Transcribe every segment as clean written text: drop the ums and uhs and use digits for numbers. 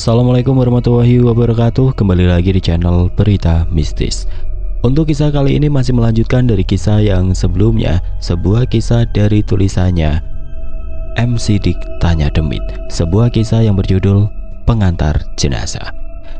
Assalamualaikum warahmatullahi wabarakatuh. Kembali lagi di channel Berita Mistis. Untuk kisah kali ini masih melanjutkan dari kisah yang sebelumnya, sebuah kisah dari tulisannya M. Sidik Tanya Demit, sebuah kisah yang berjudul Pengantar Jenazah.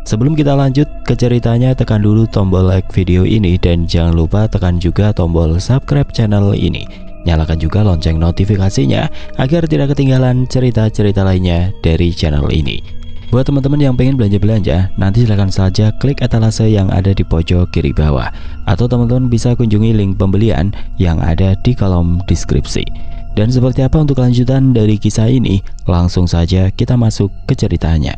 Sebelum kita lanjut ke ceritanya, tekan dulu tombol like video ini dan jangan lupa tekan juga tombol subscribe channel ini. Nyalakan juga lonceng notifikasinya agar tidak ketinggalan cerita-cerita lainnya dari channel ini. Buat teman-teman yang pengen belanja-belanja, nanti silahkan saja klik etalase yang ada di pojok kiri bawah, atau teman-teman bisa kunjungi link pembelian yang ada di kolom deskripsi. Dan seperti apa untuk kelanjutan dari kisah ini? Langsung saja kita masuk ke ceritanya.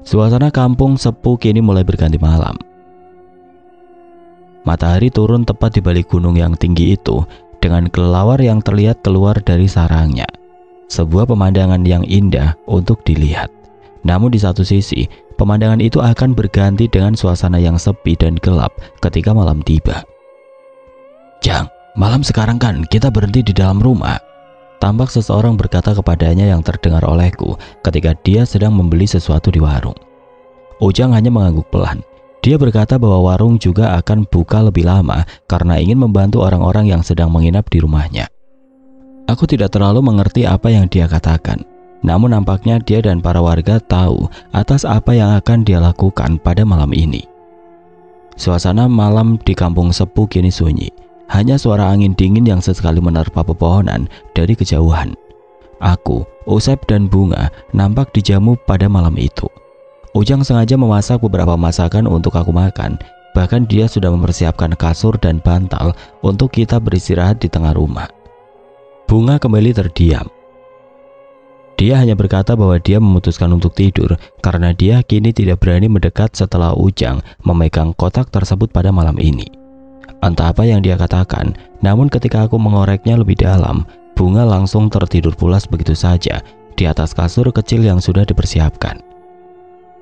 Suasana kampung Sepu kini mulai berganti malam. Matahari turun tepat di balik gunung yang tinggi itu dengan kelelawar yang terlihat keluar dari sarangnya. Sebuah pemandangan yang indah untuk dilihat. Namun di satu sisi, pemandangan itu akan berganti dengan suasana yang sepi dan gelap ketika malam tiba. "Jang, malam sekarang kan kita berhenti di dalam rumah," tampak seseorang berkata kepadanya yang terdengar olehku ketika dia sedang membeli sesuatu di warung. Ujang hanya mengangguk pelan. Dia berkata bahwa warung juga akan buka lebih lama karena ingin membantu orang-orang yang sedang menginap di rumahnya. Aku tidak terlalu mengerti apa yang dia katakan, namun nampaknya dia dan para warga tahu atas apa yang akan dia lakukan pada malam ini. Suasana malam di kampung Sepu kini sunyi. Hanya suara angin dingin yang sesekali menerpa pepohonan dari kejauhan. Aku, Usep dan Bunga nampak dijamu pada malam itu. Ujang sengaja memasak beberapa masakan untuk aku makan. Bahkan dia sudah mempersiapkan kasur dan bantal untuk kita beristirahat di tengah rumah. Bunga kembali terdiam. Dia hanya berkata bahwa dia memutuskan untuk tidur karena dia kini tidak berani mendekat setelah Ujang memegang kotak tersebut pada malam ini. Entah apa yang dia katakan, namun ketika aku mengoreknya lebih dalam, Bunga langsung tertidur pulas begitu saja di atas kasur kecil yang sudah dipersiapkan.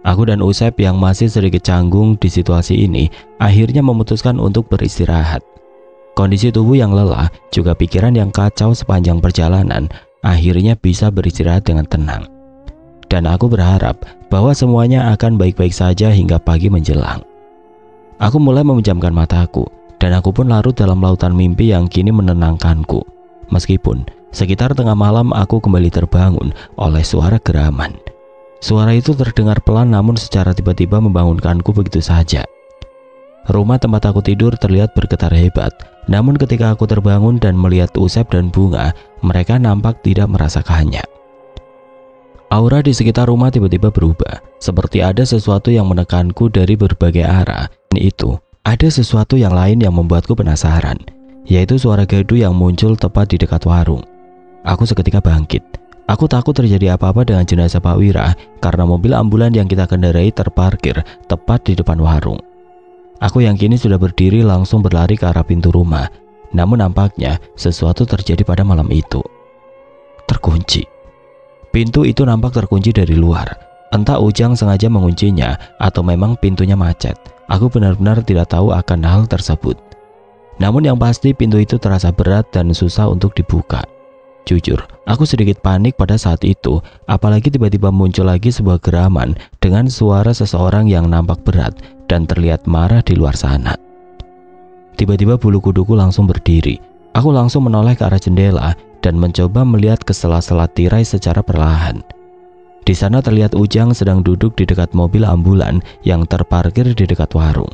Aku dan Usep yang masih sedikit canggung di situasi ini akhirnya memutuskan untuk beristirahat. Kondisi tubuh yang lelah, juga pikiran yang kacau sepanjang perjalanan, akhirnya bisa beristirahat dengan tenang. Dan aku berharap bahwa semuanya akan baik-baik saja hingga pagi menjelang. Aku mulai memejamkan mataku, dan aku pun larut dalam lautan mimpi yang kini menenangkanku. Meskipun sekitar tengah malam aku kembali terbangun oleh suara geraman. Suara itu terdengar pelan namun secara tiba-tiba membangunkanku begitu saja. Rumah tempat aku tidur terlihat bergetar hebat. Namun ketika aku terbangun dan melihat Usep dan Bunga, mereka nampak tidak merasakannya. Aura di sekitar rumah tiba-tiba berubah. Seperti ada sesuatu yang menekanku dari berbagai arah. Dan itu ada sesuatu yang lain yang membuatku penasaran, yaitu suara gaduh yang muncul tepat di dekat warung. Aku seketika bangkit. Aku takut terjadi apa-apa dengan jenazah Pak Wira karena mobil ambulan yang kita kendarai terparkir tepat di depan warung. Aku yang kini sudah berdiri langsung berlari ke arah pintu rumah. Namun nampaknya sesuatu terjadi pada malam itu. Terkunci. Pintu itu nampak terkunci dari luar. Entah Ujang sengaja menguncinya atau memang pintunya macet. Aku benar-benar tidak tahu akan hal tersebut. Namun yang pasti pintu itu terasa berat dan susah untuk dibuka. Jujur, aku sedikit panik pada saat itu, apalagi tiba-tiba muncul lagi sebuah geraman dengan suara seseorang yang nampak berat dan terlihat marah di luar sana. Tiba-tiba bulu kuduku langsung berdiri. Aku langsung menoleh ke arah jendela dan mencoba melihat ke sela-sela tirai secara perlahan. Di sana terlihat Ujang sedang duduk di dekat mobil ambulan yang terparkir di dekat warung.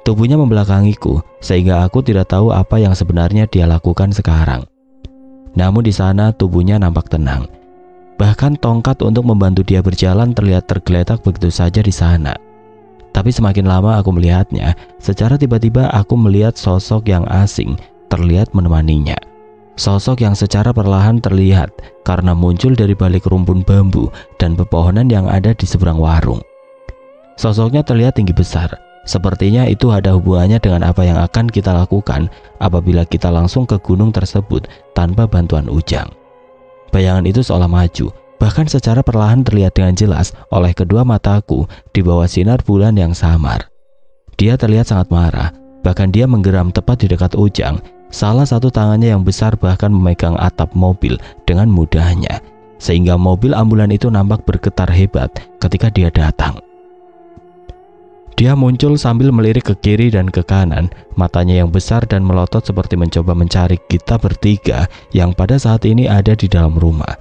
Tubuhnya membelakangiku sehingga aku tidak tahu apa yang sebenarnya dia lakukan sekarang. Namun di sana tubuhnya nampak tenang. Bahkan tongkat untuk membantu dia berjalan terlihat tergeletak begitu saja di sana. Tapi semakin lama aku melihatnya, secara tiba-tiba aku melihat sosok yang asing terlihat menemaninya. Sosok yang secara perlahan terlihat karena muncul dari balik rumpun bambu dan pepohonan yang ada di seberang warung. Sosoknya terlihat tinggi besar. Sepertinya itu ada hubungannya dengan apa yang akan kita lakukan apabila kita langsung ke gunung tersebut tanpa bantuan Ujang. Bayangan itu seolah maju, Bahkan secara perlahan terlihat dengan jelas oleh kedua mataku di bawah sinar bulan yang samar. Dia terlihat sangat marah, bahkan dia menggeram tepat di dekat Ujang. Salah satu tangannya yang besar bahkan memegang atap mobil dengan mudahnya, sehingga mobil ambulan itu nampak bergetar hebat ketika dia datang. Dia muncul sambil melirik ke kiri dan ke kanan, matanya yang besar dan melotot seperti mencoba mencari kita bertiga yang pada saat ini ada di dalam rumah.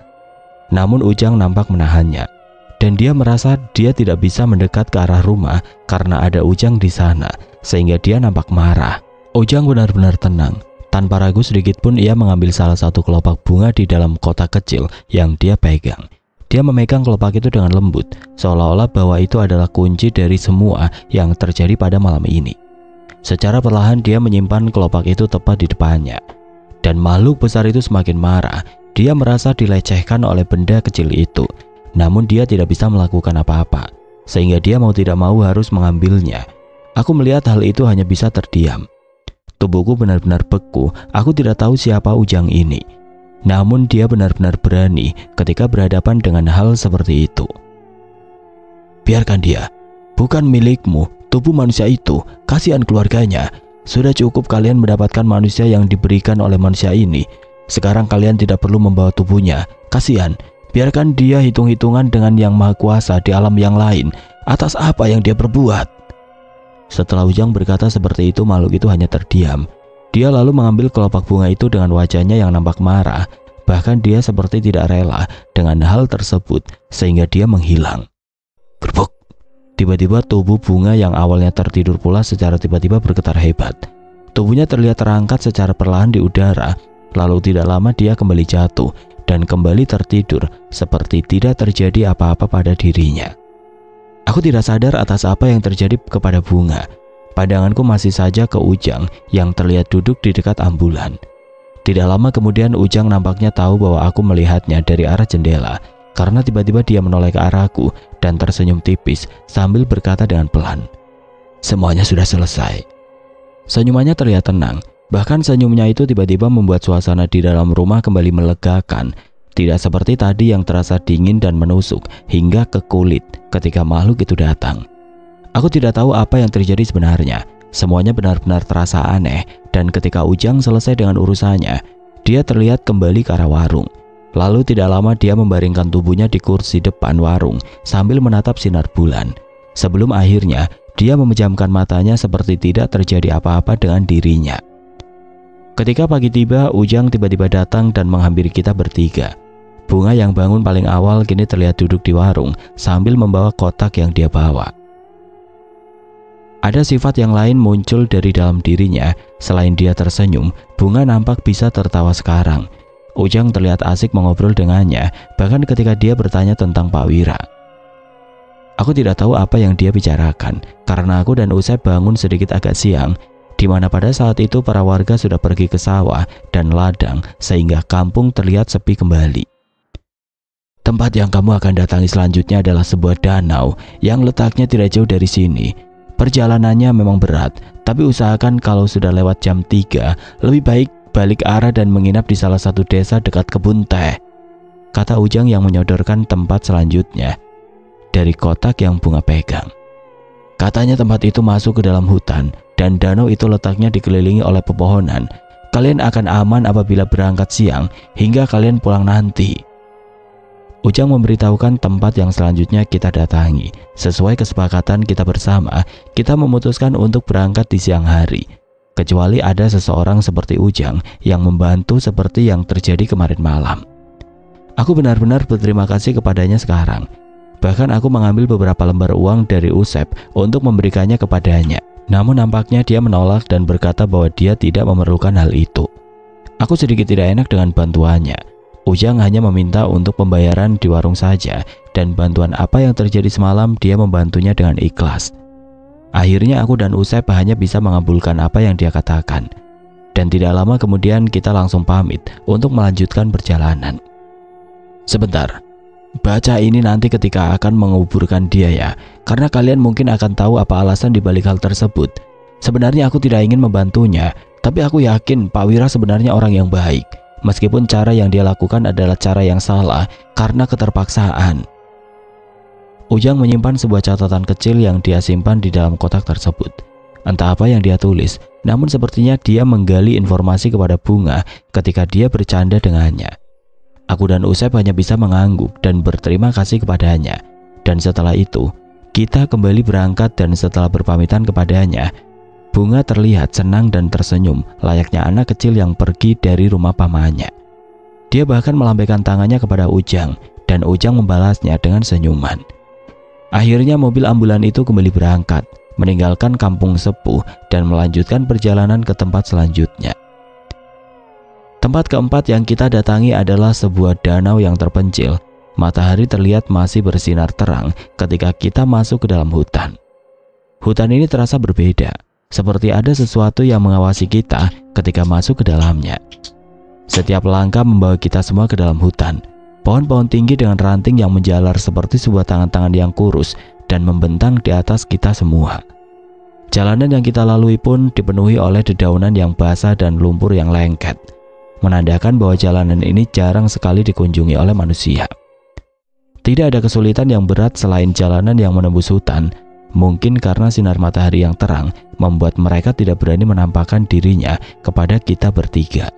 Namun Ujang nampak menahannya, dan dia merasa dia tidak bisa mendekat ke arah rumah karena ada Ujang di sana, sehingga dia nampak marah. Ujang benar-benar tenang. Tanpa ragu sedikit pun ia mengambil salah satu kelopak bunga di dalam kotak kecil yang dia pegang. Dia memegang kelopak itu dengan lembut, seolah-olah bahwa itu adalah kunci dari semua yang terjadi pada malam ini. Secara perlahan dia menyimpan kelopak itu tepat di depannya. Dan makhluk besar itu semakin marah. Dia merasa dilecehkan oleh benda kecil itu. Namun dia tidak bisa melakukan apa-apa, sehingga dia mau tidak mau harus mengambilnya. Aku melihat hal itu hanya bisa terdiam. Tubuhku benar-benar beku. Aku tidak tahu siapa Ujang ini. Namun dia benar-benar berani ketika berhadapan dengan hal seperti itu. Biarkan dia. Bukan milikmu. Tubuh manusia itu. Kasihan keluarganya. Sudah cukup kalian mendapatkan manusia yang diberikan oleh manusia ini. Sekarang kalian tidak perlu membawa tubuhnya. Kasihan. Biarkan dia hitung-hitungan dengan yang maha kuasa di alam yang lain atas apa yang dia perbuat. Setelah Ujang berkata seperti itu, makhluk itu hanya terdiam. Dia lalu mengambil kelopak bunga itu dengan wajahnya yang nampak marah. Bahkan dia seperti tidak rela dengan hal tersebut, sehingga dia menghilang. Berbuk. Tiba-tiba tubuh bunga yang awalnya tertidur pula secara tiba-tiba bergetar hebat. Tubuhnya terlihat terangkat secara perlahan di udara. Lalu tidak lama dia kembali jatuh dan kembali tertidur seperti tidak terjadi apa-apa pada dirinya. Aku tidak sadar atas apa yang terjadi kepada bunga. Pandanganku masih saja ke Ujang yang terlihat duduk di dekat ambulan. Tidak lama kemudian Ujang nampaknya tahu bahwa aku melihatnya dari arah jendela, karena tiba-tiba dia menoleh ke arahku dan tersenyum tipis sambil berkata dengan pelan, "Semuanya sudah selesai." Senyumannya terlihat tenang. Bahkan senyumnya itu tiba-tiba membuat suasana di dalam rumah kembali melegakan. Tidak seperti tadi yang terasa dingin dan menusuk hingga ke kulit ketika makhluk itu datang. Aku tidak tahu apa yang terjadi sebenarnya. Semuanya benar-benar terasa aneh. Dan ketika Ujang selesai dengan urusannya, dia terlihat kembali ke arah warung. Lalu tidak lama dia membaringkan tubuhnya di kursi depan warung sambil menatap sinar bulan. Sebelum akhirnya dia memejamkan matanya seperti tidak terjadi apa-apa dengan dirinya. Ketika pagi tiba, Ujang tiba-tiba datang dan menghampiri kita bertiga. Bunga yang bangun paling awal kini terlihat duduk di warung sambil membawa kotak yang dia bawa. Ada sifat yang lain muncul dari dalam dirinya. Selain dia tersenyum, Bunga nampak bisa tertawa sekarang. Ujang terlihat asik mengobrol dengannya, bahkan ketika dia bertanya tentang Pak Wira. Aku tidak tahu apa yang dia bicarakan, karena aku dan Usep bangun sedikit agak siang, di mana pada saat itu para warga sudah pergi ke sawah dan ladang sehingga kampung terlihat sepi kembali. Tempat yang kamu akan datangi selanjutnya adalah sebuah danau yang letaknya tidak jauh dari sini. Perjalanannya memang berat, tapi usahakan kalau sudah lewat jam 3, lebih baik balik arah dan menginap di salah satu desa dekat kebun teh, kata Ujang yang menyodorkan tempat selanjutnya dari kotak yang Bunga pegang. Katanya tempat itu masuk ke dalam hutan dan danau itu letaknya dikelilingi oleh pepohonan. Kalian akan aman apabila berangkat siang hingga kalian pulang nanti. Ujang memberitahukan tempat yang selanjutnya kita datangi. Sesuai kesepakatan kita bersama, kita memutuskan untuk berangkat di siang hari. Kecuali ada seseorang seperti Ujang yang membantu seperti yang terjadi kemarin malam. Aku benar-benar berterima kasih kepadanya sekarang. Bahkan aku mengambil beberapa lembar uang dari Usep untuk memberikannya kepadanya. Namun nampaknya dia menolak dan berkata bahwa dia tidak memerlukan hal itu. Aku sedikit tidak enak dengan bantuannya. Ujang hanya meminta untuk pembayaran di warung saja, dan bantuan apa yang terjadi semalam dia membantunya dengan ikhlas. Akhirnya aku dan Usep hanya bisa mengabulkan apa yang dia katakan. Dan tidak lama kemudian kita langsung pamit untuk melanjutkan perjalanan. Sebentar, baca ini nanti ketika akan menguburkan dia ya, karena kalian mungkin akan tahu apa alasan dibalik hal tersebut. Sebenarnya aku tidak ingin membantunya, tapi aku yakin Pak Wira sebenarnya orang yang baik. meskipun cara yang dia lakukan adalah cara yang salah karena keterpaksaan. Ujang menyimpan sebuah catatan kecil yang dia simpan di dalam kotak tersebut. Entah apa yang dia tulis, namun sepertinya dia menggali informasi kepada Bunga ketika dia bercanda dengannya. Aku dan Usep hanya bisa mengangguk dan berterima kasih kepadanya. Dan setelah itu, kita kembali berangkat dan setelah berpamitan kepadanya, Bunga terlihat senang dan tersenyum layaknya anak kecil yang pergi dari rumah pamannya. Dia bahkan melambaikan tangannya kepada Ujang dan Ujang membalasnya dengan senyuman. Akhirnya mobil ambulan itu kembali berangkat, meninggalkan kampung sepuh dan melanjutkan perjalanan ke tempat selanjutnya. Tempat keempat yang kita datangi adalah sebuah danau yang terpencil. Matahari terlihat masih bersinar terang ketika kita masuk ke dalam hutan. Hutan ini terasa berbeda, seperti ada sesuatu yang mengawasi kita ketika masuk ke dalamnya. Setiap langkah membawa kita semua ke dalam hutan. Pohon-pohon tinggi dengan ranting yang menjalar seperti sebuah tangan-tangan yang kurus dan membentang di atas kita semua. Jalanan yang kita lalui pun dipenuhi oleh dedaunan yang basah dan lumpur yang lengket, menandakan bahwa jalanan ini jarang sekali dikunjungi oleh manusia. Tidak ada kesulitan yang berat selain jalanan yang menembus hutan. Mungkin karena sinar matahari yang terang membuat mereka tidak berani menampakkan dirinya kepada kita bertiga.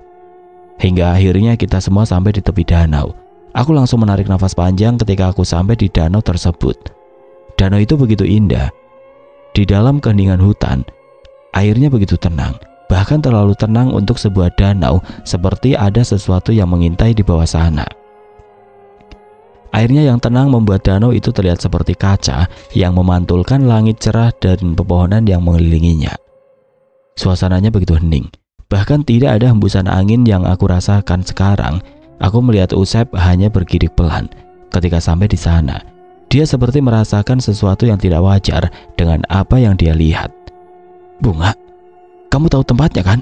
Hingga akhirnya kita semua sampai di tepi danau. Aku langsung menarik nafas panjang ketika aku sampai di danau tersebut. Danau itu begitu indah. Di dalam keheningan hutan, airnya begitu tenang, bahkan terlalu tenang untuk sebuah danau, seperti ada sesuatu yang mengintai di bawah sana. Airnya yang tenang membuat danau itu terlihat seperti kaca yang memantulkan langit cerah dan pepohonan yang mengelilinginya. Suasananya begitu hening, bahkan tidak ada hembusan angin yang aku rasakan sekarang. Aku melihat Usep hanya bergidik pelan ketika sampai di sana. Dia seperti merasakan sesuatu yang tidak wajar dengan apa yang dia lihat. "Bunga, kamu tahu tempatnya kan?"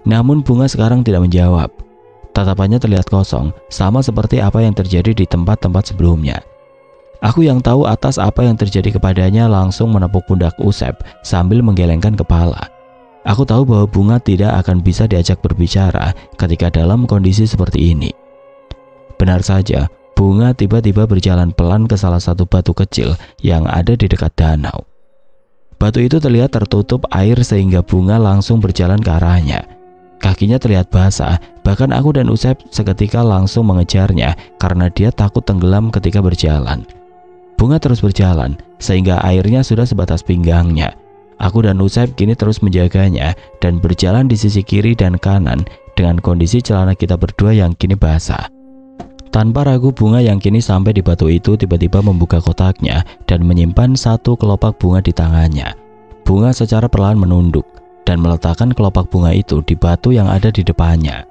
Namun Bunga sekarang tidak menjawab. Tatapannya terlihat kosong, sama seperti apa yang terjadi di tempat-tempat sebelumnya. Aku yang tahu atas apa yang terjadi kepadanya langsung menepuk pundak Usep sambil menggelengkan kepala. Aku tahu bahwa Bunga tidak akan bisa diajak berbicara ketika dalam kondisi seperti ini. Benar saja, Bunga tiba-tiba berjalan pelan ke salah satu batu kecil yang ada di dekat danau. Batu itu terlihat tertutup air sehingga Bunga langsung berjalan ke arahnya. Kakinya terlihat basah, bahkan aku dan Usep seketika langsung mengejarnya karena dia takut tenggelam ketika berjalan. Bunga terus berjalan, sehingga airnya sudah sebatas pinggangnya. Aku dan Usep kini terus menjaganya dan berjalan di sisi kiri dan kanan dengan kondisi celana kita berdua yang kini basah. Tanpa ragu, Bunga yang kini sampai di batu itu tiba-tiba membuka kotaknya dan menyimpan satu kelopak bunga di tangannya. Bunga secara perlahan menunduk dan meletakkan kelopak bunga itu di batu yang ada di depannya.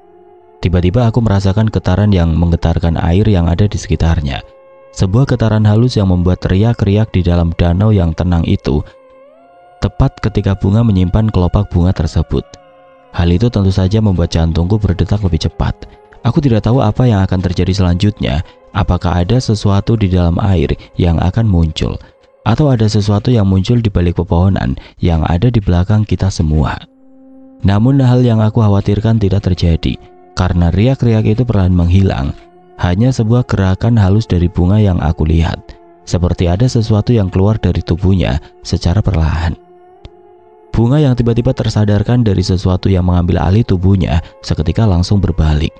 Tiba-tiba aku merasakan getaran yang menggetarkan air yang ada di sekitarnya. Sebuah getaran halus yang membuat teriak-riak di dalam danau yang tenang itu, tepat ketika Bunga menyimpan kelopak bunga tersebut. Hal itu tentu saja membuat jantungku berdetak lebih cepat. Aku tidak tahu apa yang akan terjadi selanjutnya. Apakah ada sesuatu di dalam air yang akan muncul, atau ada sesuatu yang muncul di balik pepohonan yang ada di belakang kita semua. Namun hal yang aku khawatirkan tidak terjadi, karena riak-riak itu perlahan menghilang. Hanya sebuah gerakan halus dari Bunga yang aku lihat, seperti ada sesuatu yang keluar dari tubuhnya secara perlahan. Bunga yang tiba-tiba tersadarkan dari sesuatu yang mengambil alih tubuhnya seketika langsung berbalik.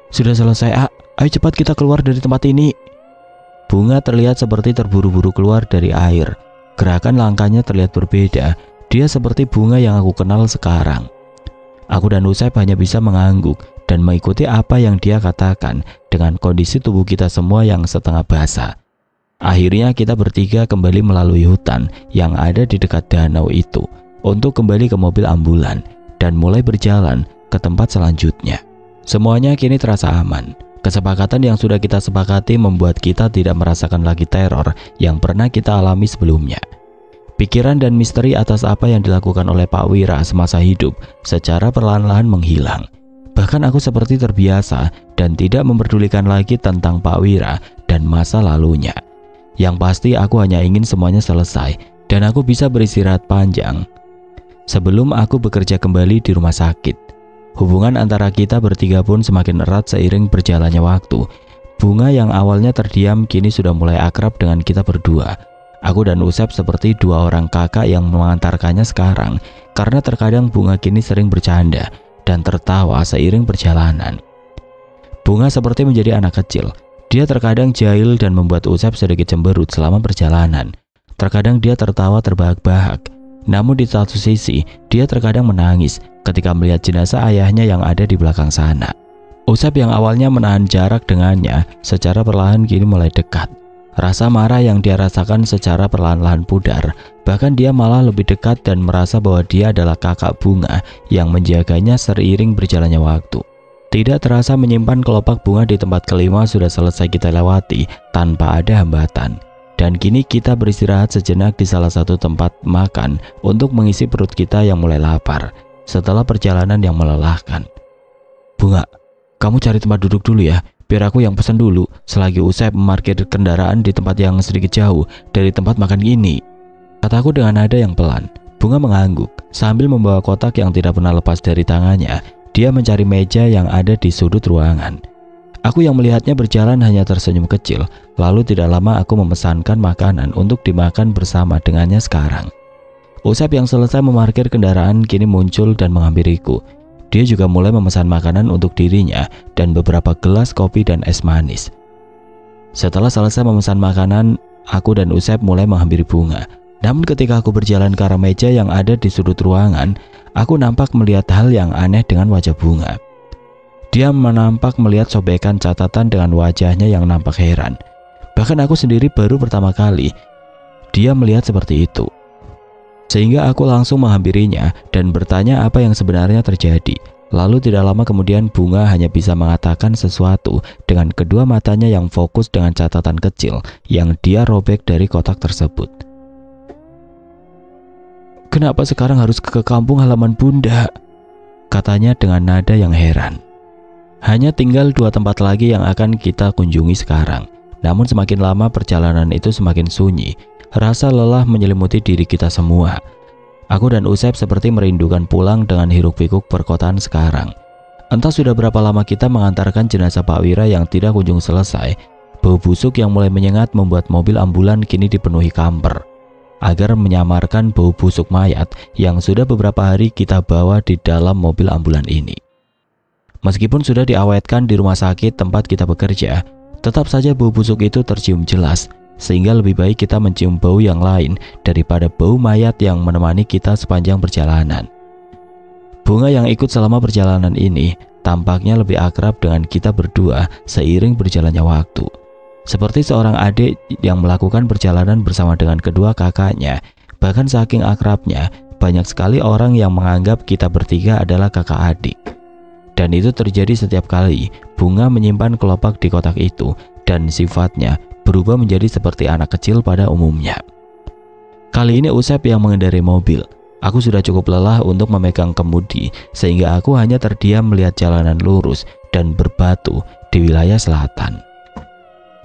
"Sudah selesai, ayo cepat kita keluar dari tempat ini." Bunga terlihat seperti terburu-buru keluar dari air. Gerakan langkahnya terlihat berbeda. Dia seperti Bunga yang aku kenal sekarang. Aku dan Usep hanya bisa mengangguk dan mengikuti apa yang dia katakan dengan kondisi tubuh kita semua yang setengah basah. Akhirnya kita bertiga kembali melalui hutan yang ada di dekat danau itu untuk kembali ke mobil ambulan dan mulai berjalan ke tempat selanjutnya. Semuanya kini terasa aman. Kesepakatan yang sudah kita sepakati membuat kita tidak merasakan lagi teror yang pernah kita alami sebelumnya. Pikiran dan misteri atas apa yang dilakukan oleh Pak Wira semasa hidup secara perlahan-lahan menghilang. Bahkan aku seperti terbiasa dan tidak memperdulikan lagi tentang Pak Wira dan masa lalunya. Yang pasti aku hanya ingin semuanya selesai dan aku bisa beristirahat panjang sebelum aku bekerja kembali di rumah sakit. Hubungan antara kita bertiga pun semakin erat seiring berjalannya waktu. Bunga yang awalnya terdiam kini sudah mulai akrab dengan kita berdua. Aku dan Usep seperti dua orang kakak yang mengantarkannya sekarang, karena terkadang Bunga kini sering bercanda dan tertawa seiring perjalanan. Bunga seperti menjadi anak kecil. Dia terkadang jahil dan membuat Usep sedikit cemberut selama perjalanan. Terkadang dia tertawa terbahak-bahak. Namun di satu sisi, dia terkadang menangis ketika melihat jenazah ayahnya yang ada di belakang sana. Usep yang awalnya menahan jarak dengannya secara perlahan kini mulai dekat. Rasa marah yang dia rasakan secara perlahan-lahan pudar. Bahkan dia malah lebih dekat dan merasa bahwa dia adalah kakak Bunga yang menjaganya seiring berjalannya waktu. Tidak terasa menyimpan kelopak bunga di tempat kelima sudah selesai kita lewati tanpa ada hambatan. Dan kini kita beristirahat sejenak di salah satu tempat makan untuk mengisi perut kita yang mulai lapar setelah perjalanan yang melelahkan. Bunga, kamu cari tempat duduk dulu ya, biar aku yang pesan dulu selagi Usep memarkir kendaraan di tempat yang sedikit jauh dari tempat makan ini. Kataku dengan nada yang pelan. Bunga mengangguk sambil membawa kotak yang tidak pernah lepas dari tangannya. Dia mencari meja yang ada di sudut ruangan. Aku yang melihatnya berjalan hanya tersenyum kecil. Lalu tidak lama aku memesankan makanan untuk dimakan bersama dengannya sekarang. Usep yang selesai memarkir kendaraan kini muncul dan menghampiriku. Dia juga mulai memesan makanan untuk dirinya dan beberapa gelas kopi dan es manis. Setelah selesai memesan makanan, aku dan Usep mulai menghampiri Bunga. Namun ketika aku berjalan ke arah meja yang ada di sudut ruangan, aku nampak melihat hal yang aneh dengan wajah Bunga. Dia menampak melihat sobekan catatan dengan wajahnya yang nampak heran. Bahkan aku sendiri baru pertama kali dia melihat seperti itu. Sehingga aku langsung menghampirinya dan bertanya apa yang sebenarnya terjadi. Lalu tidak lama kemudian Bunga hanya bisa mengatakan sesuatu dengan kedua matanya yang fokus dengan catatan kecil yang dia robek dari kotak tersebut. Kenapa sekarang harus ke kampung halaman Bunda? Katanya dengan nada yang heran. Hanya tinggal 2 tempat lagi yang akan kita kunjungi sekarang. Namun semakin lama perjalanan itu semakin sunyi. Rasa lelah menyelimuti diri kita semua. Aku dan Usep seperti merindukan pulang dengan hiruk-pikuk perkotaan sekarang. Entah sudah berapa lama kita mengantarkan jenazah Pak Wira yang tidak kunjung selesai. Bau busuk yang mulai menyengat membuat mobil ambulan kini dipenuhi kamper. Agar menyamarkan bau busuk mayat yang sudah beberapa hari kita bawa di dalam mobil ambulan ini. Meskipun sudah diawetkan di rumah sakit tempat kita bekerja, tetap saja bau busuk itu tercium jelas, sehingga lebih baik kita mencium bau yang lain daripada bau mayat yang menemani kita sepanjang perjalanan. Bunga yang ikut selama perjalanan ini tampaknya lebih akrab dengan kita berdua seiring berjalannya waktu. Seperti seorang adik yang melakukan perjalanan bersama dengan kedua kakaknya. Bahkan saking akrabnya, banyak sekali orang yang menganggap kita bertiga adalah kakak adik. Dan itu terjadi setiap kali Bunga menyimpan kelopak di kotak itu, dan sifatnya berubah menjadi seperti anak kecil pada umumnya. Kali ini Usep yang mengendarai mobil. Aku sudah cukup lelah untuk memegang kemudi, sehingga aku hanya terdiam melihat jalanan lurus dan berbatu di wilayah selatan.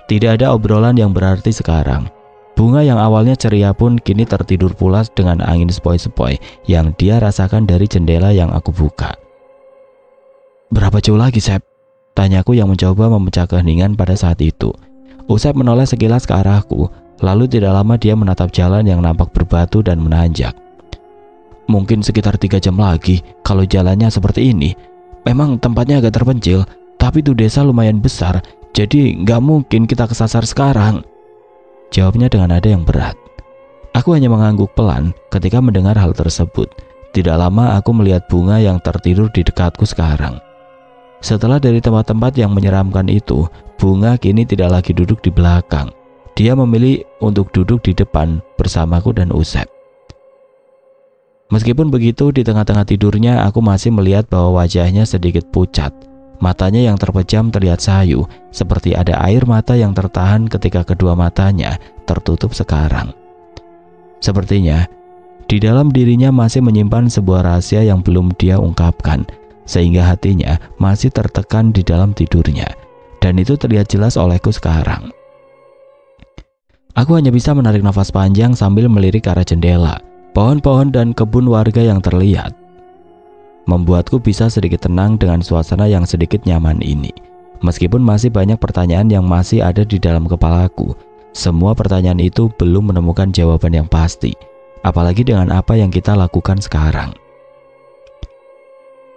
Tidak ada obrolan yang berarti sekarang. Bunga yang awalnya ceria pun kini tertidur pulas dengan angin sepoi-sepoi yang dia rasakan dari jendela yang aku buka. Berapa jauh lagi, Sep? Tanyaku yang mencoba memecah keheningan pada saat itu. Usep menoleh sekilas ke arahku, lalu tidak lama dia menatap jalan yang nampak berbatu dan menanjak. Mungkin sekitar 3 jam lagi kalau jalannya seperti ini. Memang tempatnya agak terpencil, tapi itu desa lumayan besar, jadi nggak mungkin kita kesasar sekarang. Jawabnya dengan nada yang berat. Aku hanya mengangguk pelan ketika mendengar hal tersebut. Tidak lama aku melihat Bunga yang tertidur di dekatku sekarang. Setelah dari tempat-tempat yang menyeramkan itu, Bunga kini tidak lagi duduk di belakang. Dia memilih untuk duduk di depan bersamaku dan Usep. Meskipun begitu, di tengah-tengah tidurnya aku masih melihat bahwa wajahnya sedikit pucat. Matanya yang terpejam terlihat sayu, seperti ada air mata yang tertahan ketika kedua matanya tertutup sekarang. Sepertinya, di dalam dirinya masih menyimpan sebuah rahasia yang belum dia ungkapkan, sehingga hatinya masih tertekan di dalam tidurnya. Dan itu terlihat jelas olehku sekarang. Aku hanya bisa menarik nafas panjang sambil melirik ke arah jendela, pohon-pohon dan kebun warga yang terlihat. membuatku bisa sedikit tenang dengan suasana yang sedikit nyaman ini. Meskipun masih banyak pertanyaan yang masih ada di dalam kepalaku, semua pertanyaan itu belum menemukan jawaban yang pasti, apalagi dengan apa yang kita lakukan sekarang.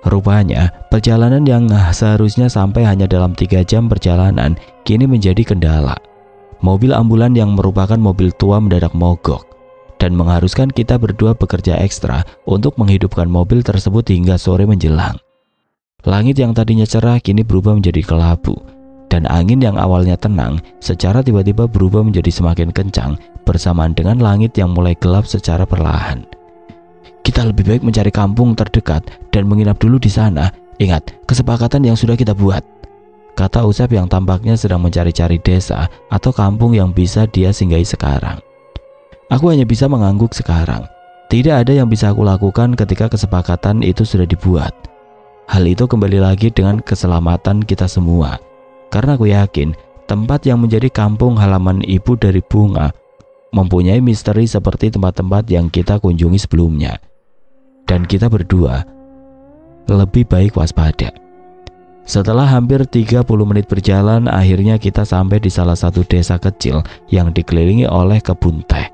Rupanya, perjalanan yang seharusnya sampai hanya dalam 3 jam perjalanan kini menjadi kendala. Mobil ambulan yang merupakan mobil tua mendadak mogok dan mengharuskan kita berdua bekerja ekstra untuk menghidupkan mobil tersebut hingga sore menjelang. Langit yang tadinya cerah kini berubah menjadi kelabu, dan angin yang awalnya tenang secara tiba-tiba berubah menjadi semakin kencang bersamaan dengan langit yang mulai gelap secara perlahan. Kita lebih baik mencari kampung terdekat dan menginap dulu di sana. Ingat, kesepakatan yang sudah kita buat, kata Usep yang tampaknya sedang mencari-cari desa atau kampung yang bisa dia singgahi sekarang. Aku hanya bisa mengangguk sekarang. Tidak ada yang bisa aku lakukan ketika kesepakatan itu sudah dibuat. Hal itu kembali lagi dengan keselamatan kita semua. Karena aku yakin tempat yang menjadi kampung halaman ibu dari Bunga mempunyai misteri seperti tempat-tempat yang kita kunjungi sebelumnya. Dan kita berdua lebih baik waspada. Setelah hampir 30 menit berjalan, akhirnya kita sampai di salah satu desa kecil yang dikelilingi oleh kebun teh.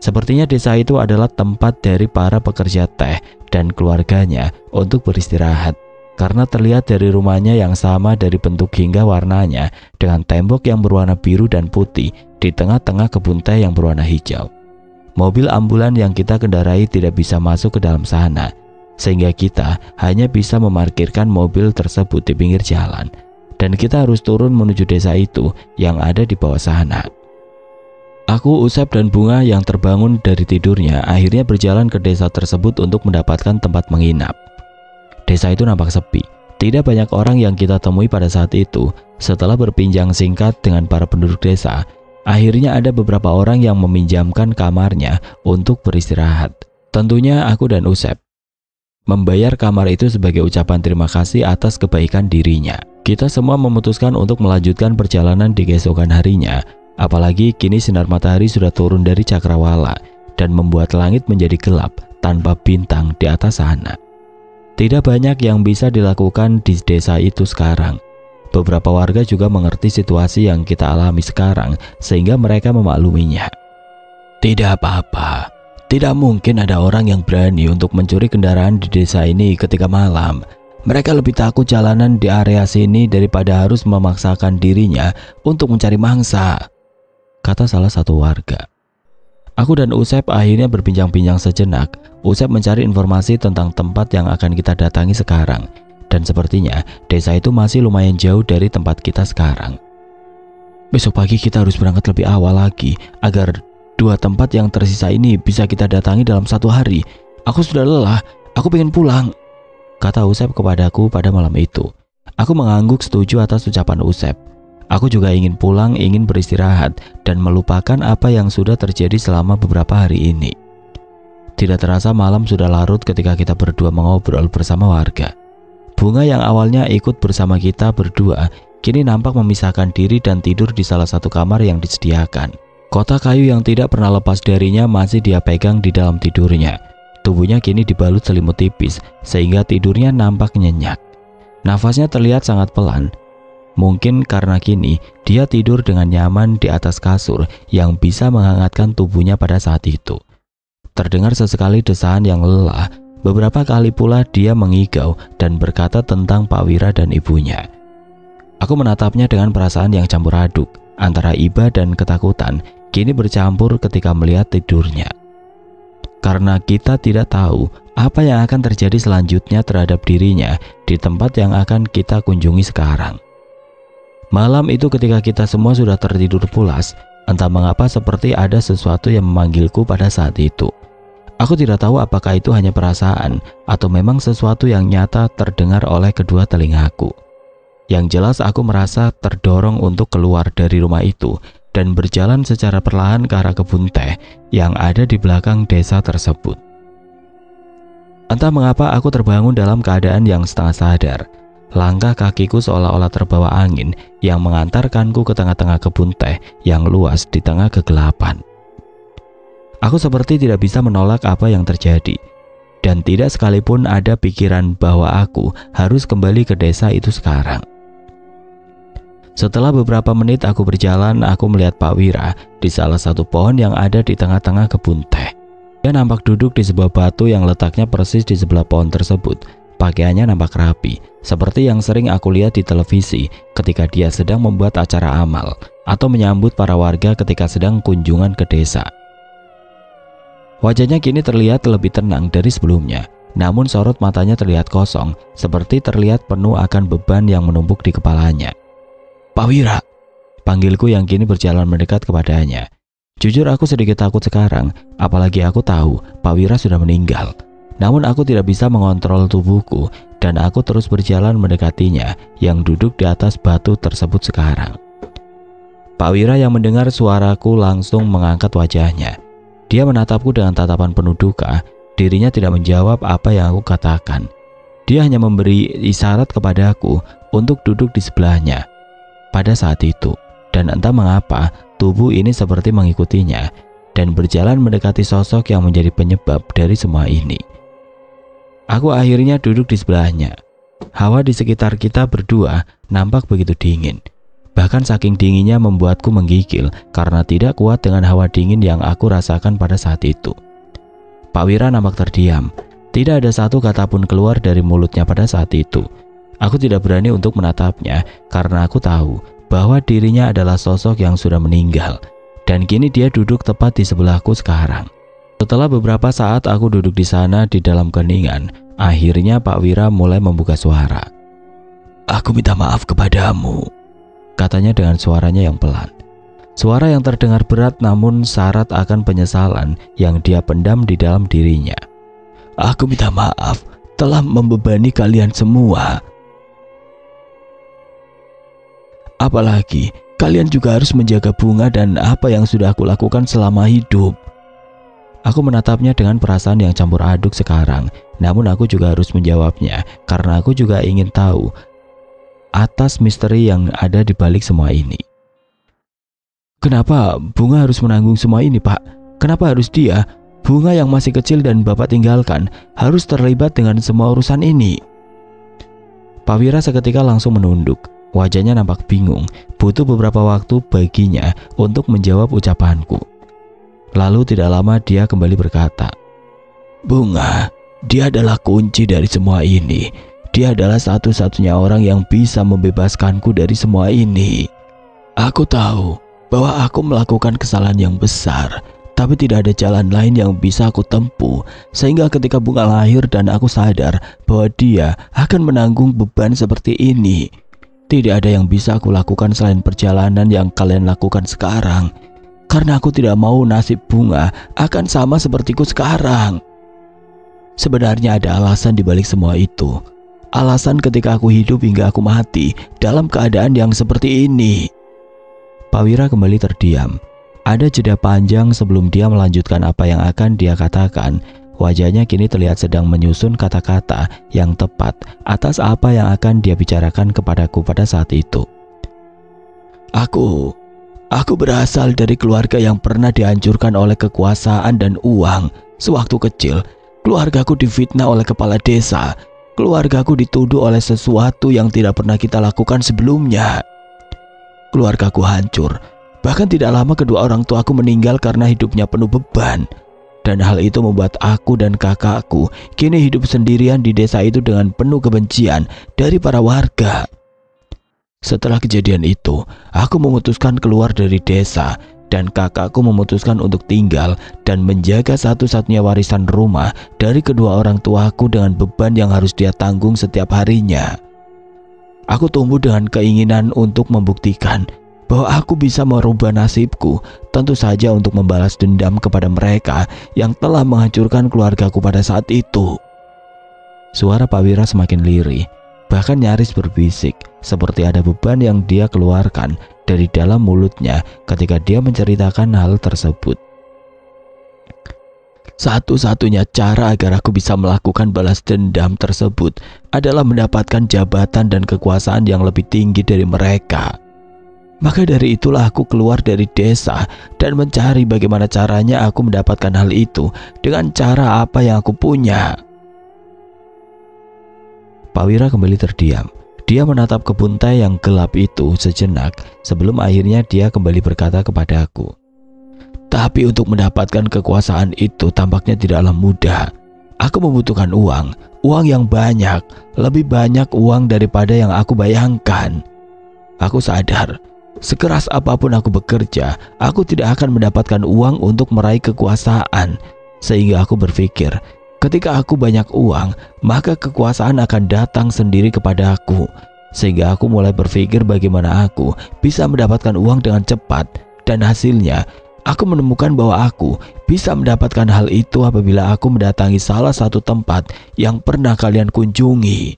Sepertinya desa itu adalah tempat dari para pekerja teh dan keluarganya untuk beristirahat, karena terlihat dari rumahnya yang sama dari bentuk hingga warnanya dengan tembok yang berwarna biru dan putih di tengah-tengah kebun teh yang berwarna hijau. Mobil ambulan yang kita kendarai tidak bisa masuk ke dalam sana, sehingga kita hanya bisa memarkirkan mobil tersebut di pinggir jalan, dan kita harus turun menuju desa itu yang ada di bawah sana. Aku, Usep, dan Bunga yang terbangun dari tidurnya akhirnya berjalan ke desa tersebut untuk mendapatkan tempat menginap. Desa itu nampak sepi. Tidak banyak orang yang kita temui pada saat itu. Setelah berbincang singkat dengan para penduduk desa, akhirnya ada beberapa orang yang meminjamkan kamarnya untuk beristirahat. Tentunya aku dan Usep membayar kamar itu sebagai ucapan terima kasih atas kebaikan dirinya. Kita semua memutuskan untuk melanjutkan perjalanan di keesokan harinya. Apalagi kini sinar matahari sudah turun dari cakrawala dan membuat langit menjadi gelap tanpa bintang di atas sana. Tidak banyak yang bisa dilakukan di desa itu sekarang. Beberapa warga juga mengerti situasi yang kita alami sekarang sehingga mereka memakluminya. Tidak apa-apa, tidak mungkin ada orang yang berani untuk mencuri kendaraan di desa ini ketika malam. Mereka lebih takut jalanan di area sini daripada harus memaksakan dirinya untuk mencari mangsa, kata salah satu warga. Aku dan Usep akhirnya berbincang-bincang sejenak. Usep mencari informasi tentang tempat yang akan kita datangi sekarang, dan sepertinya desa itu masih lumayan jauh dari tempat kita sekarang. Besok pagi kita harus berangkat lebih awal lagi agar 2 tempat yang tersisa ini bisa kita datangi dalam 1 hari. Aku sudah lelah, aku pengen pulang, kata Usep kepadaku pada malam itu. Aku mengangguk setuju atas ucapan Usep. Aku juga ingin pulang, ingin beristirahat dan melupakan apa yang sudah terjadi selama beberapa hari ini. Tidak terasa malam sudah larut ketika kita berdua mengobrol bersama warga. Bunga yang awalnya ikut bersama kita berdua kini nampak memisahkan diri dan tidur di salah satu kamar yang disediakan. Kotak kayu yang tidak pernah lepas darinya masih dia pegang di dalam tidurnya. Tubuhnya kini dibalut selimut tipis sehingga tidurnya nampak nyenyak. Nafasnya terlihat sangat pelan. Mungkin karena kini dia tidur dengan nyaman di atas kasur yang bisa menghangatkan tubuhnya pada saat itu. Terdengar sesekali desahan yang lelah. Beberapa kali pula dia mengigau dan berkata tentang Pak Wira dan ibunya. Aku menatapnya dengan perasaan yang campur aduk antara iba dan ketakutan kini bercampur ketika melihat tidurnya. Karena kita tidak tahu apa yang akan terjadi selanjutnya terhadap dirinya di tempat yang akan kita kunjungi sekarang. Malam itu ketika kita semua sudah tertidur pulas, entah mengapa seperti ada sesuatu yang memanggilku pada saat itu. Aku tidak tahu apakah itu hanya perasaan atau memang sesuatu yang nyata terdengar oleh kedua telingaku. Yang jelas aku merasa terdorong untuk keluar dari rumah itu dan berjalan secara perlahan ke arah kebun teh yang ada di belakang desa tersebut. Entah mengapa aku terbangun dalam keadaan yang setengah sadar. Langkah kakiku seolah-olah terbawa angin yang mengantarkanku ke tengah-tengah kebun teh yang luas di tengah kegelapan. Aku seperti tidak bisa menolak apa yang terjadi. dan tidak sekalipun ada pikiran bahwa aku harus kembali ke desa itu sekarang. Setelah beberapa menit aku berjalan, aku melihat Pak Wira di salah satu pohon yang ada di tengah-tengah kebun teh. Dia nampak duduk di sebuah batu yang letaknya persis di sebelah pohon tersebut. Pakaiannya nampak rapi, seperti yang sering aku lihat di televisi ketika dia sedang membuat acara amal atau menyambut para warga ketika sedang kunjungan ke desa. Wajahnya kini terlihat lebih tenang dari sebelumnya, namun sorot matanya terlihat kosong, seperti terlihat penuh akan beban yang menumpuk di kepalanya. "Pak Wira," panggilku yang kini berjalan mendekat kepadanya. Jujur aku sedikit takut sekarang, apalagi aku tahu Pak Wira sudah meninggal. Namun aku tidak bisa mengontrol tubuhku dan aku terus berjalan mendekatinya yang duduk di atas batu tersebut sekarang. Pak Wira yang mendengar suaraku langsung mengangkat wajahnya. Dia menatapku dengan tatapan penuh duka. Dirinya tidak menjawab apa yang aku katakan. Dia hanya memberi isyarat kepadaku untuk duduk di sebelahnya. Pada saat itu, dan entah mengapa, tubuh ini seperti mengikutinya dan berjalan mendekati sosok yang menjadi penyebab dari semua ini. Aku akhirnya duduk di sebelahnya. Hawa di sekitar kita berdua nampak begitu dingin. Bahkan saking dinginnya membuatku menggigil karena tidak kuat dengan hawa dingin yang aku rasakan pada saat itu. Pak Wira nampak terdiam. Tidak ada satu kata pun keluar dari mulutnya pada saat itu. Aku tidak berani untuk menatapnya karena aku tahu bahwa dirinya adalah sosok yang sudah meninggal. Dan kini dia duduk tepat di sebelahku sekarang. Setelah beberapa saat aku duduk di sana di dalam keheningan, akhirnya Pak Wira mulai membuka suara. "Aku minta maaf kepadamu," katanya dengan suaranya yang pelan. Suara yang terdengar berat namun syarat akan penyesalan yang dia pendam di dalam dirinya. "Aku minta maaf telah membebani kalian semua. Apalagi kalian juga harus menjaga bunga dan apa yang sudah aku lakukan selama hidup." Aku menatapnya dengan perasaan yang campur aduk sekarang, namun aku juga harus menjawabnya karena aku juga ingin tahu atas misteri yang ada di balik semua ini. "Kenapa Bunga harus menanggung semua ini, Pak? Kenapa harus dia, Bunga yang masih kecil dan Bapak tinggalkan, harus terlibat dengan semua urusan ini?" Pak Wira seketika langsung menunduk. Wajahnya nampak bingung, butuh beberapa waktu baginya untuk menjawab ucapanku. Lalu tidak lama dia kembali berkata, "Bunga, dia adalah kunci dari semua ini. Dia adalah satu-satunya orang yang bisa membebaskanku dari semua ini. Aku tahu bahwa aku melakukan kesalahan yang besar, tapi tidak ada jalan lain yang bisa aku tempuh. Sehingga ketika Bunga lahir dan aku sadar bahwa dia akan menanggung beban seperti ini, tidak ada yang bisa aku lakukan selain perjalanan yang kalian lakukan sekarang. Karena aku tidak mau nasib Bunga akan sama sepertiku sekarang. Sebenarnya ada alasan di balik semua itu. Alasan ketika aku hidup hingga aku mati dalam keadaan yang seperti ini." Pak Wira kembali terdiam. Ada jeda panjang sebelum dia melanjutkan apa yang akan dia katakan. Wajahnya kini terlihat sedang menyusun kata-kata yang tepat atas apa yang akan dia bicarakan kepadaku pada saat itu. Aku berasal dari keluarga yang pernah dihancurkan oleh kekuasaan dan uang. Sewaktu kecil, keluargaku difitnah oleh kepala desa. Keluargaku dituduh oleh sesuatu yang tidak pernah kita lakukan sebelumnya. Keluargaku hancur. Bahkan tidak lama kedua orang tuaku meninggal karena hidupnya penuh beban. Dan hal itu membuat aku dan kakakku kini hidup sendirian di desa itu dengan penuh kebencian dari para warga. Setelah kejadian itu, aku memutuskan keluar dari desa dan kakakku memutuskan untuk tinggal dan menjaga satu-satunya warisan rumah dari kedua orang tuaku dengan beban yang harus dia tanggung setiap harinya. Aku tumbuh dengan keinginan untuk membuktikan bahwa aku bisa merubah nasibku, tentu saja untuk membalas dendam kepada mereka yang telah menghancurkan keluargaku pada saat itu. Suara Pak Wira semakin lirih, bahkan nyaris berbisik, seperti ada beban yang dia keluarkan dari dalam mulutnya ketika dia menceritakan hal tersebut. Satu-satunya cara agar aku bisa melakukan balas dendam tersebut adalah mendapatkan jabatan dan kekuasaan yang lebih tinggi dari mereka. Maka dari itulah aku keluar dari desa dan mencari bagaimana caranya aku mendapatkan hal itu dengan cara apa yang aku punya. Pak Wira kembali terdiam. Dia menatap kebun teh yang gelap itu sejenak sebelum akhirnya dia kembali berkata kepadaku, "Tapi untuk mendapatkan kekuasaan itu tampaknya tidaklah mudah. Aku membutuhkan uang yang banyak, lebih banyak uang daripada yang aku bayangkan. Aku sadar, sekeras apapun aku bekerja, aku tidak akan mendapatkan uang untuk meraih kekuasaan. Sehingga aku berpikir, ketika aku banyak uang, maka kekuasaan akan datang sendiri kepada aku. Sehingga aku mulai berpikir bagaimana aku bisa mendapatkan uang dengan cepat. Dan hasilnya, aku menemukan bahwa aku bisa mendapatkan hal itu apabila aku mendatangi salah satu tempat yang pernah kalian kunjungi."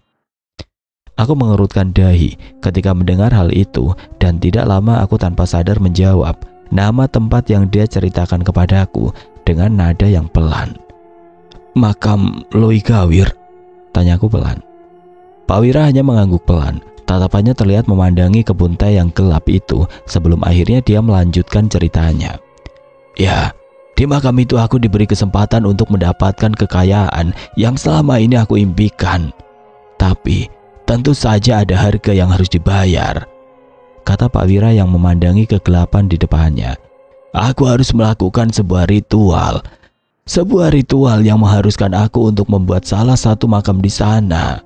Aku mengerutkan dahi ketika mendengar hal itu, dan tidak lama aku tanpa sadar menjawab nama tempat yang dia ceritakan kepadaku dengan nada yang pelan. "Makam Loi Gawir?" tanyaku pelan. Pak Wira hanya mengangguk pelan. Tatapannya terlihat memandangi kebun teh yang gelap itu sebelum akhirnya dia melanjutkan ceritanya. "Ya, di makam itu aku diberi kesempatan untuk mendapatkan kekayaan yang selama ini aku impikan. Tapi tentu saja ada harga yang harus dibayar," kata Pak Wira yang memandangi kegelapan di depannya. "Aku harus melakukan sebuah ritual yang mengharuskan aku untuk membuat salah satu makam di sana.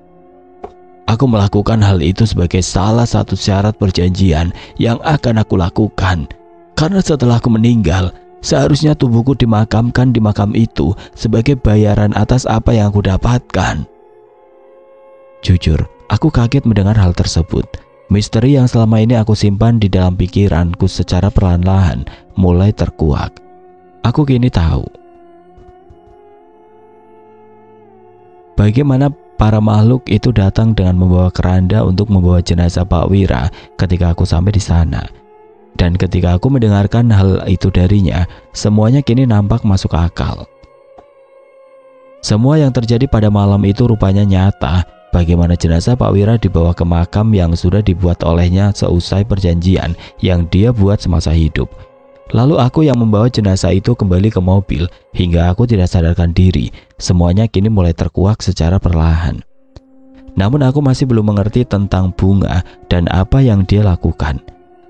Aku melakukan hal itu sebagai salah satu syarat perjanjian yang akan aku lakukan. Karena setelah aku meninggal, seharusnya tubuhku dimakamkan di makam itu sebagai bayaran atas apa yang aku dapatkan." Jujur, aku kaget mendengar hal tersebut. Misteri yang selama ini aku simpan di dalam pikiranku secara perlahan-lahan mulai terkuak. Aku kini tahu bagaimana para makhluk itu datang dengan membawa keranda untuk membawa jenazah Pak Wira ketika aku sampai di sana. Dan ketika aku mendengarkan hal itu darinya, semuanya kini nampak masuk akal. Semua yang terjadi pada malam itu rupanya nyata. Bagaimana jenazah Pak Wira dibawa ke makam yang sudah dibuat olehnya seusai perjanjian yang dia buat semasa hidup. Lalu aku yang membawa jenazah itu kembali ke mobil hingga aku tidak sadarkan diri. Semuanya kini mulai terkuak secara perlahan. Namun aku masih belum mengerti tentang bunga dan apa yang dia lakukan,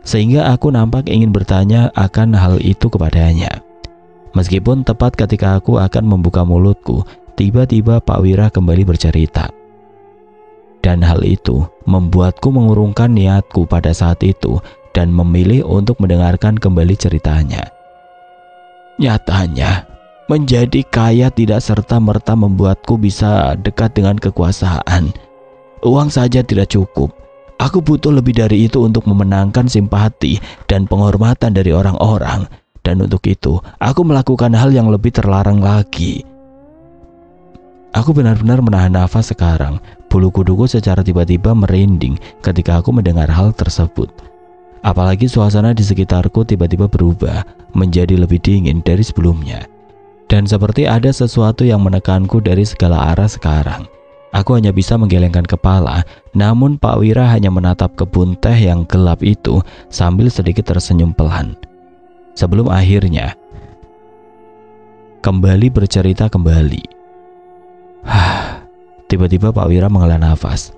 sehingga aku nampak ingin bertanya akan hal itu kepadanya. Meskipun tepat ketika aku akan membuka mulutku, tiba-tiba Pak Wira kembali bercerita. Dan hal itu membuatku mengurungkan niatku pada saat itu dan memilih untuk mendengarkan kembali ceritanya. "Nyatanya, menjadi kaya tidak serta-merta membuatku bisa dekat dengan kekuasaan. Uang saja tidak cukup. Aku butuh lebih dari itu untuk memenangkan simpati dan penghormatan dari orang-orang. Dan untuk itu, aku melakukan hal yang lebih terlarang lagi." Aku benar-benar menahan nafas sekarang. Bulu kuduku secara tiba-tiba merinding ketika aku mendengar hal tersebut. Apalagi suasana di sekitarku tiba-tiba berubah menjadi lebih dingin dari sebelumnya. Dan seperti ada sesuatu yang menekanku dari segala arah sekarang. Aku hanya bisa menggelengkan kepala, namun Pak Wira hanya menatap kebun teh yang gelap itu sambil sedikit tersenyum pelan. Sebelum akhirnya kembali bercerita kembali. Tiba-tiba Pak Wira menghela nafas.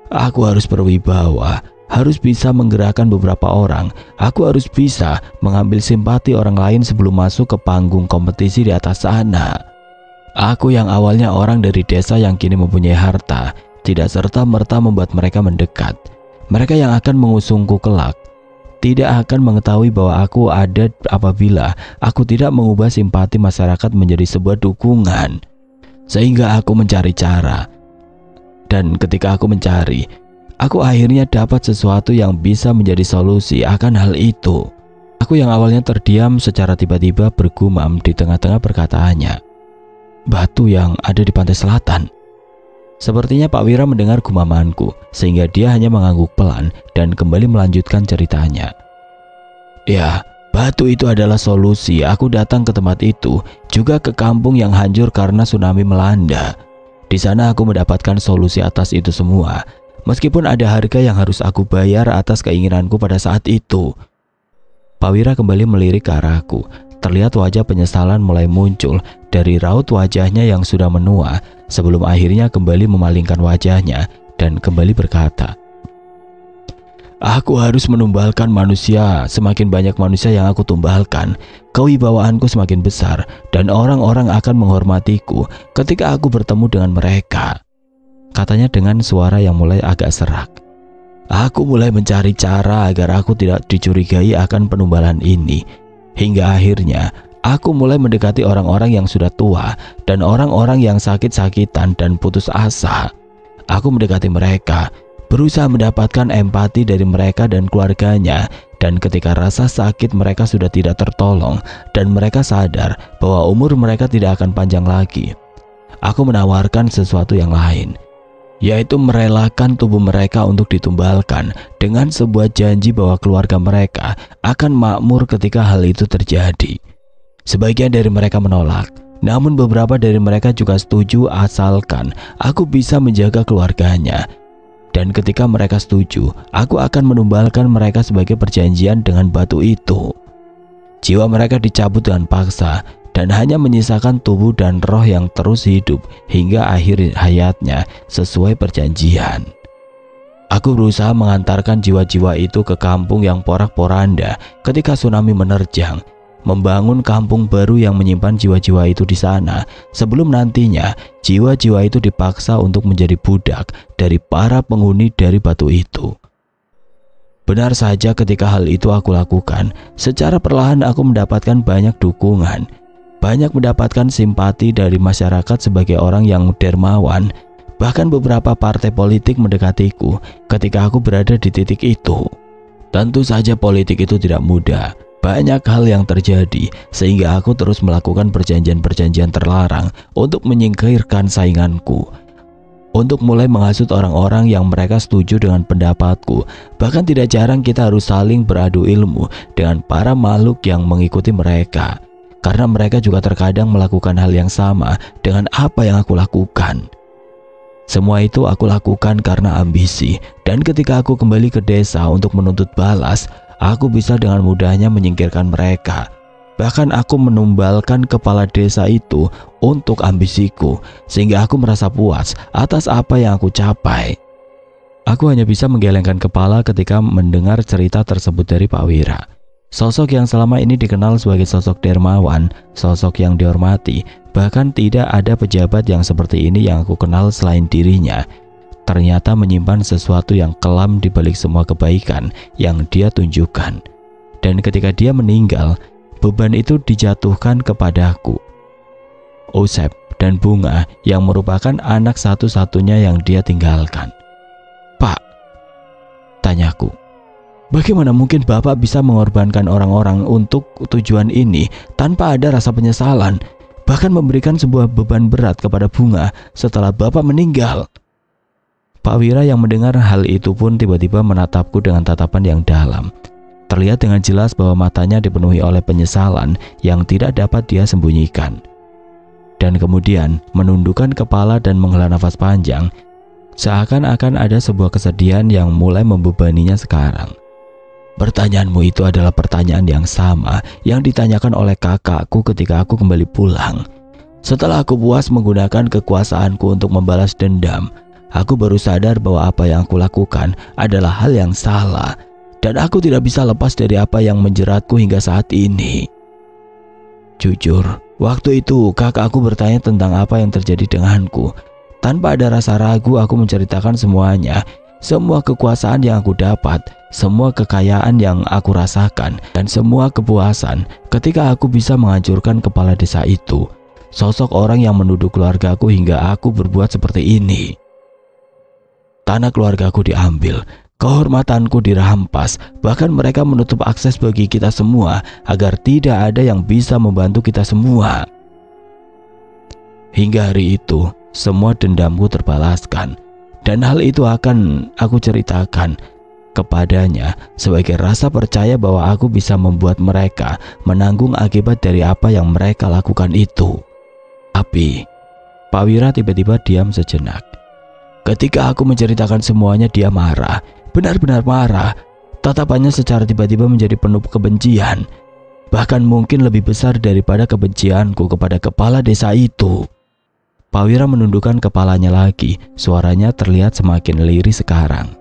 "Aku harus berwibawa, harus bisa menggerakkan beberapa orang. Aku harus bisa mengambil simpati orang lain sebelum masuk ke panggung kompetisi di atas sana. Aku yang awalnya orang dari desa yang kini mempunyai harta, tidak serta-merta membuat mereka mendekat. Mereka yang akan mengusungku kelak tidak akan mengetahui bahwa aku ada apabila aku tidak mengubah simpati masyarakat menjadi sebuah dukungan. Sehingga aku mencari cara. Dan ketika aku mencari, aku akhirnya dapat sesuatu yang bisa menjadi solusi akan hal itu." Aku yang awalnya terdiam secara tiba-tiba bergumam di tengah-tengah perkataannya. "Batu yang ada di pantai selatan." Sepertinya Pak Wira mendengar gumamanku, sehingga dia hanya mengangguk pelan dan kembali melanjutkan ceritanya. "Ya, batu itu adalah solusi. Aku datang ke tempat itu, juga ke kampung yang hancur karena tsunami melanda. Di sana aku mendapatkan solusi atas itu semua, meskipun ada harga yang harus aku bayar atas keinginanku pada saat itu." Pak Wira kembali melirik ke arahku, terlihat wajah penyesalan mulai muncul dari raut wajahnya yang sudah menua sebelum akhirnya kembali memalingkan wajahnya dan kembali berkata, "Aku harus menumbalkan manusia. Semakin banyak manusia yang aku tumbalkan, kewibawaanku semakin besar dan orang-orang akan menghormatiku ketika aku bertemu dengan mereka," katanya dengan suara yang mulai agak serak. Aku mulai mencari cara agar aku tidak dicurigai akan penumbalan ini. Hingga akhirnya aku mulai mendekati orang-orang yang sudah tua dan orang-orang yang sakit-sakitan dan putus asa. Aku mendekati mereka, berusaha mendapatkan empati dari mereka dan keluarganya, dan ketika rasa sakit mereka sudah tidak tertolong dan mereka sadar bahwa umur mereka tidak akan panjang lagi, aku menawarkan sesuatu yang lain, yaitu merelakan tubuh mereka untuk ditumbalkan dengan sebuah janji bahwa keluarga mereka akan makmur ketika hal itu terjadi. Sebagian dari mereka menolak, namun beberapa dari mereka juga setuju asalkan aku bisa menjaga keluarganya. Dan ketika mereka setuju, aku akan menumbalkan mereka sebagai perjanjian dengan batu itu. Jiwa mereka dicabut dengan paksa dan hanya menyisakan tubuh dan roh yang terus hidup hingga akhir hayatnya sesuai perjanjian. Aku berusaha mengantarkan jiwa-jiwa itu ke kampung yang porak-poranda ketika tsunami menerjang, membangun kampung baru yang menyimpan jiwa-jiwa itu di sana sebelum nantinya jiwa-jiwa itu dipaksa untuk menjadi budak dari para penghuni dari batu itu. Benar saja, ketika hal itu aku lakukan, secara perlahan aku mendapatkan banyak dukungan, banyak mendapatkan simpati dari masyarakat sebagai orang yang dermawan. Bahkan beberapa partai politik mendekatiku ketika aku berada di titik itu. Tentu saja politik itu tidak mudah. Banyak hal yang terjadi sehingga aku terus melakukan perjanjian-perjanjian terlarang untuk menyingkirkan sainganku, untuk mulai menghasut orang-orang yang mereka setuju dengan pendapatku. Bahkan tidak jarang kita harus saling beradu ilmu dengan para makhluk yang mengikuti mereka, karena mereka juga terkadang melakukan hal yang sama dengan apa yang aku lakukan. Semua itu aku lakukan karena ambisi, dan ketika aku kembali ke desa untuk menuntut balas, aku bisa dengan mudahnya menyingkirkan mereka. Bahkan aku menumbalkan kepala desa itu untuk ambisiku, sehingga aku merasa puas atas apa yang aku capai. Aku hanya bisa menggelengkan kepala ketika mendengar cerita tersebut dari Pak Wira. Sosok yang selama ini dikenal sebagai sosok dermawan, sosok yang dihormati, bahkan tidak ada pejabat yang seperti ini yang aku kenal selain dirinya, ternyata menyimpan sesuatu yang kelam di balik semua kebaikan yang dia tunjukkan. Dan ketika dia meninggal, beban itu dijatuhkan kepadaku, Usep, dan Bunga yang merupakan anak satu-satunya yang dia tinggalkan. "Pak," tanyaku, "bagaimana mungkin Bapak bisa mengorbankan orang-orang untuk tujuan ini tanpa ada rasa penyesalan, bahkan memberikan sebuah beban berat kepada Bunga setelah Bapak meninggal?" Pak Wira yang mendengar hal itu pun tiba-tiba menatapku dengan tatapan yang dalam. Terlihat dengan jelas bahwa matanya dipenuhi oleh penyesalan yang tidak dapat dia sembunyikan. Dan kemudian menundukkan kepala dan menghela nafas panjang, seakan-akan ada sebuah kesedihan yang mulai membebaninya sekarang. "Pertanyaanmu itu adalah pertanyaan yang sama yang ditanyakan oleh kakakku ketika aku kembali pulang. Setelah aku puas menggunakan kekuasaanku untuk membalas dendam, aku baru sadar bahwa apa yang aku lakukan adalah hal yang salah, dan aku tidak bisa lepas dari apa yang menjeratku hingga saat ini." Jujur, waktu itu kakakku bertanya tentang apa yang terjadi denganku. Tanpa ada rasa ragu, aku menceritakan semuanya, semua kekuasaan yang aku dapat, semua kekayaan yang aku rasakan, dan semua kepuasan ketika aku bisa menghancurkan kepala desa itu, sosok orang yang menuduh keluargaku hingga aku berbuat seperti ini. Tanah keluargaku diambil, kehormatanku dirampas, bahkan mereka menutup akses bagi kita semua agar tidak ada yang bisa membantu kita semua. Hingga hari itu, semua dendamku terbalaskan, dan hal itu akan aku ceritakan kepadanya sebagai rasa percaya bahwa aku bisa membuat mereka menanggung akibat dari apa yang mereka lakukan itu. Tapi Pak Wira tiba-tiba diam sejenak. Ketika aku menceritakan semuanya, dia marah, benar-benar marah. Tatapannya secara tiba-tiba menjadi penuh kebencian. bahkan mungkin lebih besar daripada kebencianku kepada kepala desa itu. Pak Wira menundukkan kepalanya lagi, suaranya terlihat semakin lirih sekarang.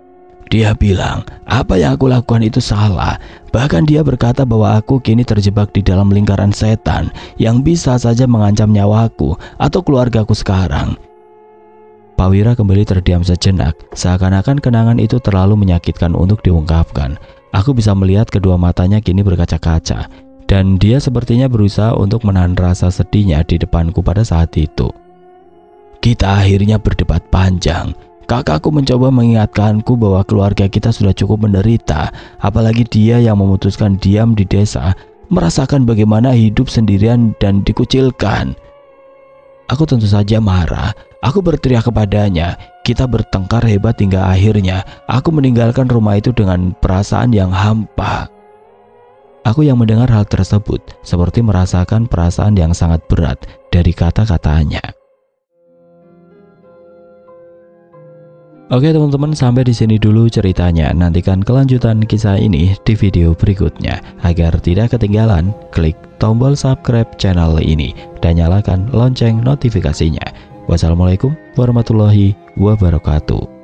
Dia bilang, apa yang aku lakukan itu salah. Bahkan dia berkata bahwa aku kini terjebak di dalam lingkaran setan yang bisa saja mengancam nyawaku atau keluargaku sekarang. Pak Wira kembali terdiam sejenak, seakan-akan kenangan itu terlalu menyakitkan untuk diungkapkan. Aku bisa melihat kedua matanya kini berkaca-kaca, dan dia sepertinya berusaha untuk menahan rasa sedihnya di depanku pada saat itu. Kita akhirnya berdebat panjang. Kakakku mencoba mengingatkanku bahwa keluarga kita sudah cukup menderita, apalagi dia yang memutuskan diam di desa, merasakan bagaimana hidup sendirian dan dikucilkan. Aku tentu saja marah. Aku berteriak kepadanya. Kita bertengkar hebat hingga akhirnya aku meninggalkan rumah itu dengan perasaan yang hampa. Aku yang mendengar hal tersebut seperti merasakan perasaan yang sangat berat dari kata-katanya. Oke teman-teman, sampai di sini dulu ceritanya. Nantikan kelanjutan kisah ini di video berikutnya. Agar tidak ketinggalan, klik tombol subscribe channel ini dan nyalakan lonceng notifikasinya. Wassalamualaikum warahmatullahi wabarakatuh.